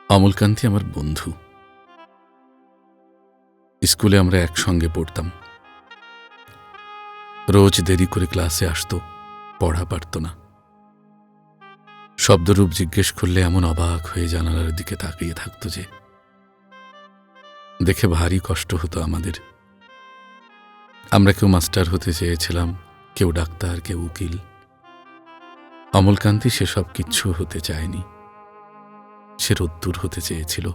অমলকান্তি আমার বন্ধু। স্কুলে আমরা একসঙ্গে পড়তাম। রোজ দেরি করে ক্লাসে আসতো, পড়া পারত না। শব্দরূপ জিজ্ঞেস করলে এমন অবাক হয়ে জানালার দিকে তাকিয়ে থাকতো যে দেখে ভারী কষ্ট হতো আমাদের। আমরা কেউ মাস্টার হতে চেয়েছিলাম, কেউ ডাক্তার, কেউ উকিল। অমলকান্তি সেসব কিচ্ছু হতে চায়নি। সে রোদ্দুর হতে চেয়েছিল।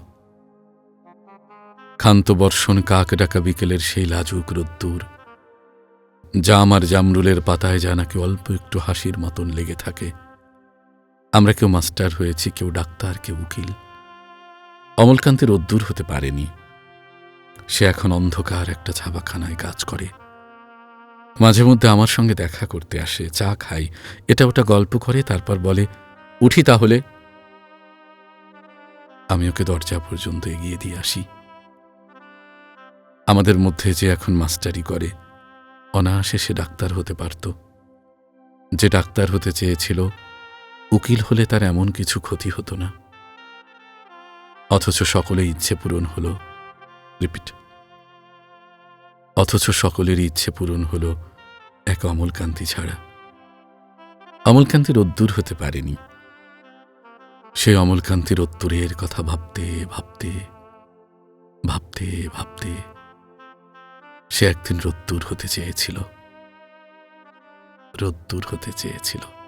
ক্ষান্ত বর্ষণ কাক ডাকা বিকেলের সেই লাজুক রোদ্দুর, জাম আর জামরুলের পাতায় যা নাকি অল্প একটু হাসির মতন লেগে থাকে। আমরা কেউ মাস্টার হয়েছি, কেউ ডাক্তার, কেউ উকিল। অমলকান্তি রোদ্দুর হতে পারেনি। সে এখন অন্ধকার একটা ছাপাখানায় কাজ করে। মাঝে মধ্যে আমার সঙ্গে দেখা করতে আসে, চা খাই, এটা ওটা গল্প করে, তারপর বলে, উঠি তাহলে। আমি ওকে দরজা পর্যন্ত এগিয়ে দিয়ে আসি। আমাদের মধ্যে যে এখন মাস্টারি করে, অনায়াসে সে ডাক্তার হতে পারত। যে ডাক্তার হতে চেয়েছিল, উকিল হলে তার এমন কিছু ক্ষতি হতো না। অথচ সকলের ইচ্ছে পূরণ হলো। রিপিট। অথচ সকলের ইচ্ছে পূরণ হলো এক অমলকান্তি ছাড়া। অমলকান্তি রোদ্দুর হতে পারেনি। সে অমলকান্তি রোদ্দুরের কথা ভাবতে ভাবতে ভাবতে ভাবতে সে একদিন রোদ্দুর হতে চেয়েছিল। রোদ্দুর হতে চেয়েছিল।